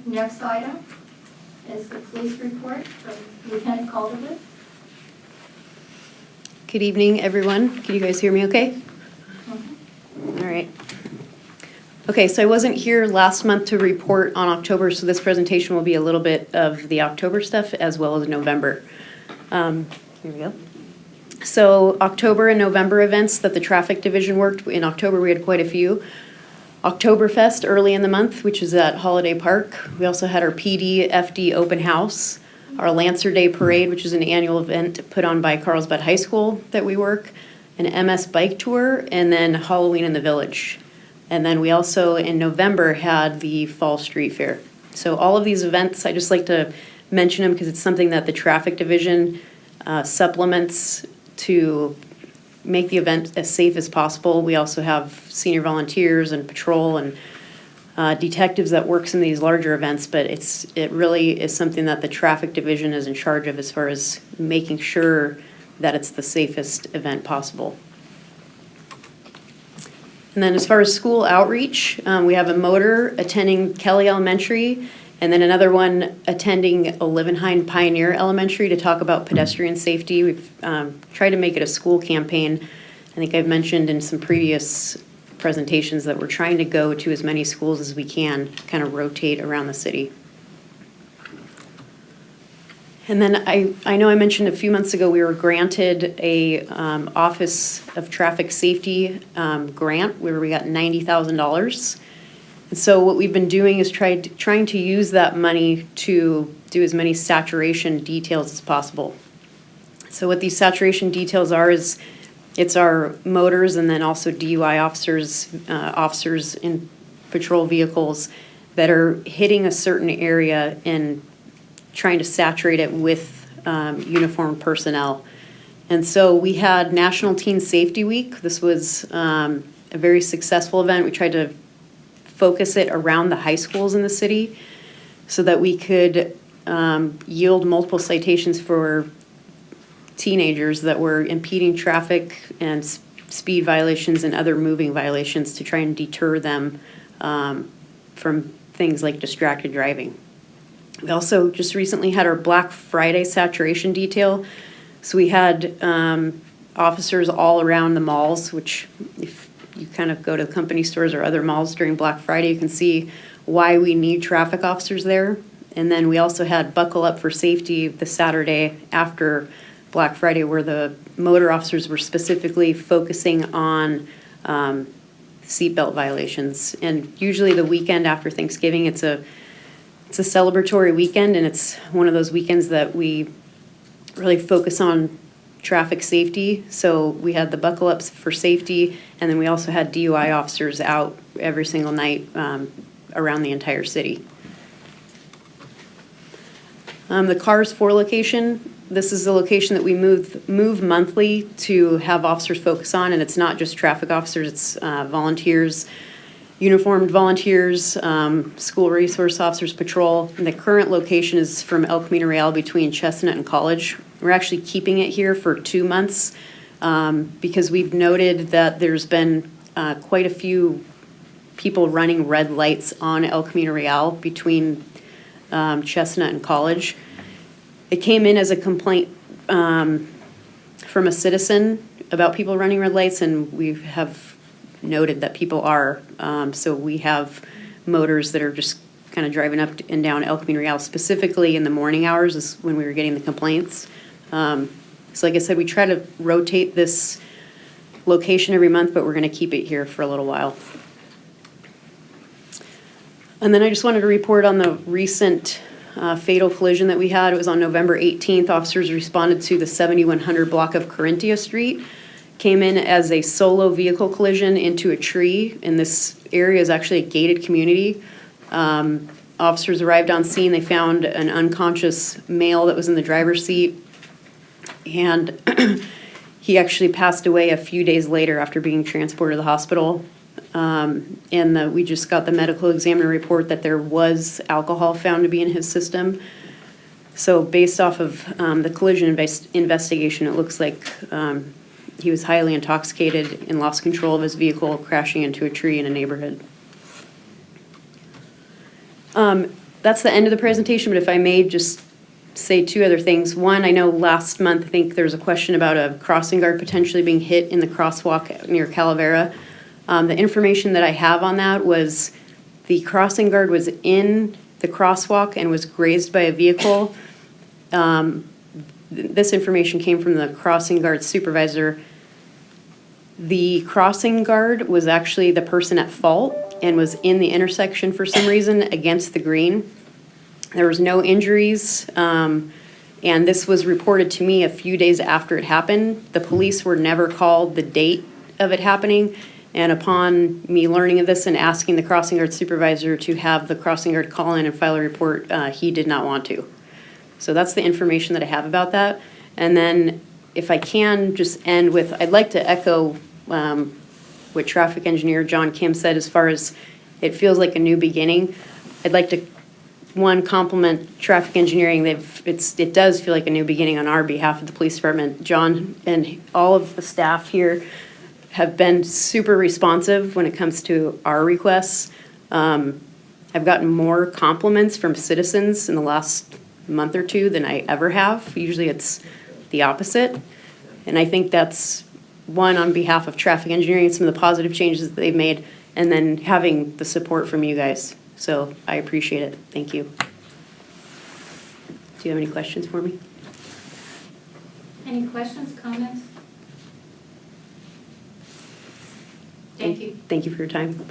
Next item is the police report from Lieutenant Calderwood. Good evening, everyone. Can you guys hear me okay? All right. Okay, so I wasn't here last month to report on October, so this presentation will be a little bit of the October stuff as well as November. Here we go. So October and November events that the traffic division worked. In October, we had quite a few. Oktoberfest early in the month, which is at Holiday Park. We also had our PD FD open house, our Lancer Day Parade, which is an annual event put on by Carlsbad High School that we work, an MS bike tour, and then Halloween in the Village. And then we also, in November, had the Fall Street Fair. So all of these events, I just like to mention them because it's something that the traffic division supplements to make the event as safe as possible. We also have senior volunteers and patrol and detectives that works in these larger events, but it really is something that the traffic division is in charge of as far as making sure that it's the safest event possible. And then as far as school outreach, we have a motor attending Kelly Elementary, and then another one attending Olivenheim Pioneer Elementary to talk about pedestrian safety. We've tried to make it a school campaign. I think I've mentioned in some previous presentations that we're trying to go to as many schools as we can, kind of rotate around the city. And then I know I mentioned a few months ago we were granted a Office of Traffic Safety grant where we got $90,000. And so what we've been doing is trying to use that money to do as many saturation details as possible. So what these saturation details are is it's our motors and then also DUI officers in patrol vehicles that are hitting a certain area and trying to saturate it with uniformed personnel. And so we had National Teen Safety Week. This was a very successful event. We tried to focus it around the high schools in the city so that we could yield multiple citations for teenagers that were impeding traffic and speed violations and other moving violations to try and deter them from things like distracted driving. We also just recently had our Black Friday saturation detail. So we had officers all around the malls, which if you kind of go to company stores or other malls during Black Friday, you can see why we need traffic officers there. And then we also had Buckle Up for Safety the Saturday after Black Friday, where the motor officers were specifically focusing on seatbelt violations. And usually the weekend after Thanksgiving, it's a celebratory weekend, and it's one of those weekends that we really focus on traffic safety. So we had the buckle ups for safety, and then we also had DUI officers out every single night around the entire city. The Cars 4 location, this is the location that we move monthly to have officers focus on, and it's not just traffic officers, it's volunteers, uniformed volunteers, school resource officers, patrol. And the current location is from El Camino Real between Chestnut and College. We're actually keeping it here for 2 months because we've noted that there's been quite a few people running red lights on El Camino Real between Chestnut and College. It came in as a complaint from a citizen about people running red lights, and we have noted that people are. So we have motors that are just kind of driving up and down El Camino Real, specifically in the morning hours is when we were getting the complaints. So like I said, we try to rotate this location every month, but we're going to keep it here for a little while. And then I just wanted to report on the recent fatal collision that we had. It was on November 18th. Officers responded to the 7100 block of Corinthia Street. Came in as a solo vehicle collision into a tree, and this area is actually a gated community. Officers arrived on scene. They found an unconscious male that was in the driver's seat, and he actually passed away a few days later after being transported to the hospital. And we just got the medical examiner report that there was alcohol found to be in his system. So based off of the collision investigation, it looks like he was highly intoxicated and lost control of his vehicle, crashing into a tree in a neighborhood. that's the end of the presentation, but if I may just say two other things. One, I know last month, I think there was a question about a crossing guard potentially being hit in the crosswalk near Calavera. The information that I have on that was the crossing guard was in the crosswalk and was grazed by a vehicle. This information came from the crossing guard supervisor. The crossing guard was actually the person at fault and was in the intersection for some reason against the green. There was no injuries, and this was reported to me a few days after it happened. The police were never called the date of it happening, and upon me learning of this and asking the crossing guard supervisor to have the crossing guard call in and file a report, he did not want to. So that's the information that I have about that. And then if I can just end with, I'd like to echo what traffic engineer John Kim said as far as it feels like a new beginning. I'd like to, one, compliment traffic engineering. It does feel like a new beginning on our behalf of the police department. John and all of the staff here have been super responsive when it comes to our requests. I've gotten more compliments from citizens in the last month or two than I ever have. Usually it's the opposite. And I think that's one on behalf of traffic engineering and some of the positive changes that they've made, and then having the support from you guys. So I appreciate it. Thank you. Do you have any questions for me? Any questions, comments? Thank you. Thank you for your time.